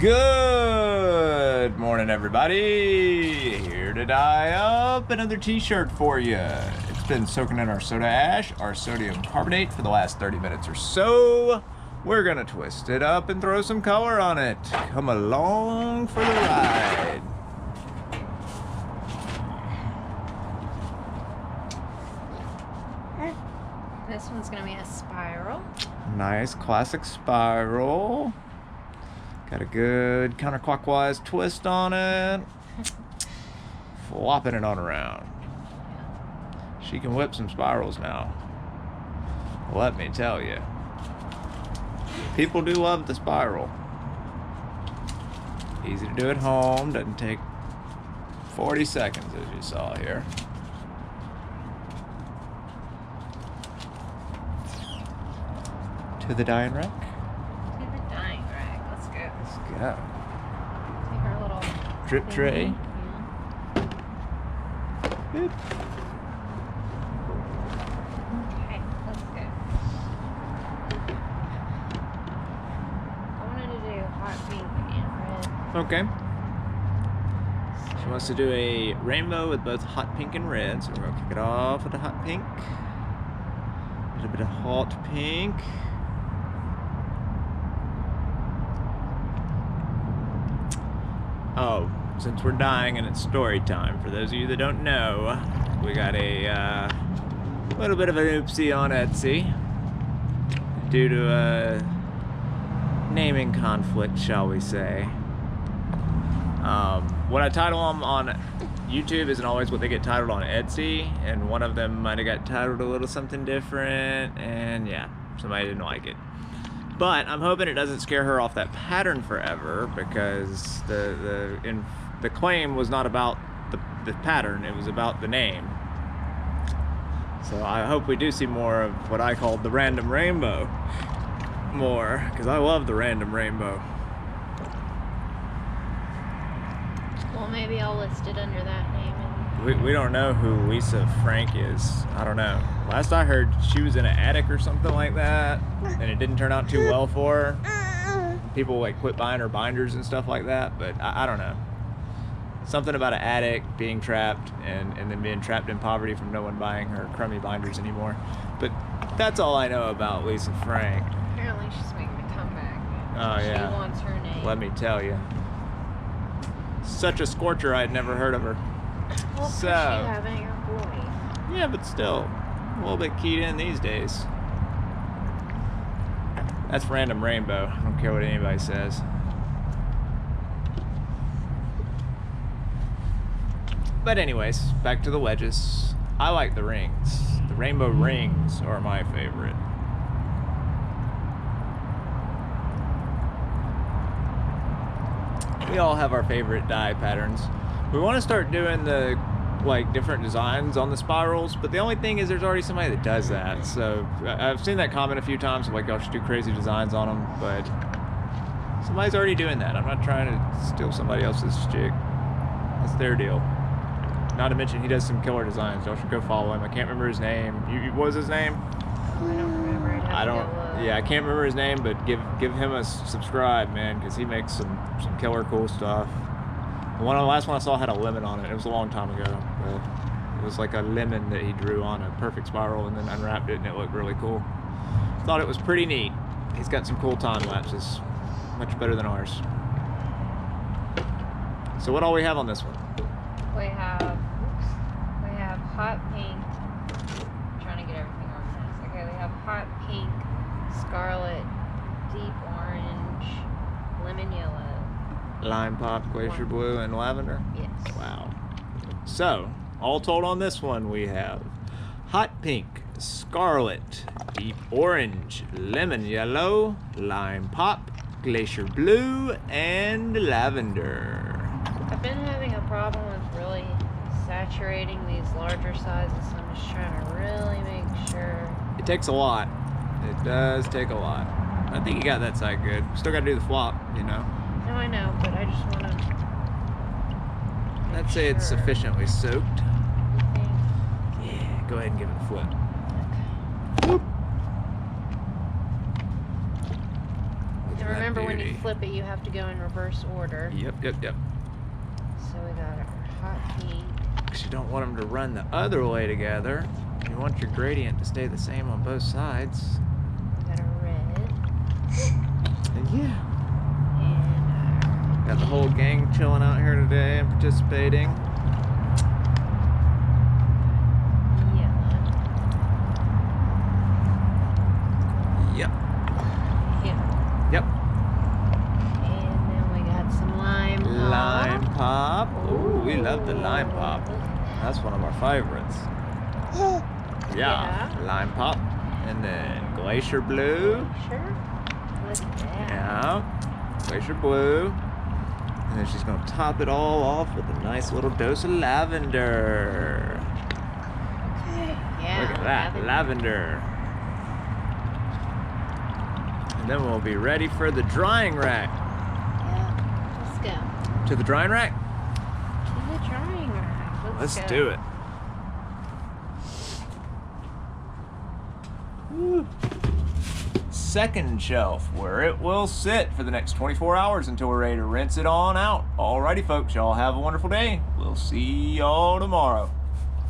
Good morning, everybody. Here to dye up another t-shirt for you. It's been soaking in our soda ash, our sodium carbonate, for the last 30 minutes or so. We're gonna twist it up and throw some color on it. Come along for the ride. This one's gonna be a spiral. Nice classic spiral. Got a good counterclockwise twist on it. Flopping it on around. She can whip some spirals now. Let me tell you. People do love the spiral. Easy to do at home. Doesn't take 40 seconds, as you saw here. To the dyeing rack. Yeah. Take our little drip tray. Yeah. Good. Okay, let's go. I wanted to do hot pink and red. Okay. She wants to do a rainbow with both hot pink and red, so we're gonna kick it off with the hot pink. A little bit of hot pink. Oh, since we're dyeing and it's story time, for those of you that don't know, we got a little bit of an oopsie on Etsy due to a naming conflict, shall we say. What I title them on YouTube isn't always what they get titled on Etsy, and one of them might have got titled a little something different, and yeah, somebody didn't like it. But I'm hoping it doesn't scare her off that pattern forever, because the claim was not about the pattern, it was about the name. So I hope we do see more of what I called the random rainbow more, because I love the random rainbow. Well, maybe I'll list it under that name. We don't know who Lisa Frank is. I don't know. Last I heard, she was in an attic or something like that, and it didn't turn out too well for her. People like quit buying her binders and stuff like that, but I don't know. Something about an attic, being trapped, and then being trapped in poverty from no one buying her crummy binders anymore. But that's all I know about Lisa Frank. Apparently she's making a comeback. Oh yeah. She wants her name. Let me tell you. Such a scorcher, I'd never heard of her. Well, So, you having your boy. yeah, but still, a little bit keyed in these days. That's random rainbow. I don't care what anybody says. But anyways, back to the wedges. I like the rings. The rainbow rings are my favorite. We all have our favorite dye patterns. We want to start doing the different designs on the spirals, but the only thing is there's already somebody that does that. So I've seen that comment a few times, like y'all should do crazy designs on them, but somebody's already doing that. I'm not trying to steal somebody else's jig. That's their deal. Not to mention he does some killer designs. Y'all should go follow him. I can't remember his name. What was his name? I don't remember. Yeah, I can't remember his name, but give him a subscribe, man, because he makes some killer cool stuff. The last one I saw had a lemon on it. It was a long time ago. But it was like a lemon that he drew on a perfect spiral and then unwrapped it, and it looked really cool. Thought it was pretty neat. He's got some cool time lapses, much better than ours. So what all we have on this one? We have hot pink. I'm trying to get everything organized. Okay, we have hot pink, scarlet, deep orange, lemon yellow. Lime pop, glacier blue, and lavender? Yes. Wow. So, all told on this one, we have hot pink, scarlet, deep orange, lemon yellow, lime pop, glacier blue, and lavender. I've been having a problem with really saturating these larger sizes, so I'm just trying to really make sure. It takes a lot. It does take a lot. I think you got that side good. Still got to do the flop, you know. No, I know, but I just want to. I'd say it's sufficiently soaked. Okay. Yeah, go ahead and give it a flip. Okay. Whoop. And remember, when you flip it, you have to go in reverse order. Yep. So we got our hot pink. Because you don't want them to run the other way together. You want your gradient to stay the same on both sides. We got our red. And yeah. And Got the whole gang chilling out here today and participating. yellow. Yep. Yeah. Yep. And then we got some lime pop. Lime pop. Ooh, we love the lime pop. That's one of our favorites. Yeah. Lime pop. And then glacier blue. Sure. Look at that. Yeah. Glacier blue. And then she's going to top it all off with a nice little dose of lavender. Okay. Yeah. Look at that. Lavender. And then we'll be ready for the drying rack. Yeah. Let's go. To the drying rack? To the drying rack. Let's go. do it. Woo. Second shelf, where it will sit for the next 24 hours until we're ready to rinse it on out. Alrighty, folks, y'all have a wonderful day. We'll see y'all tomorrow.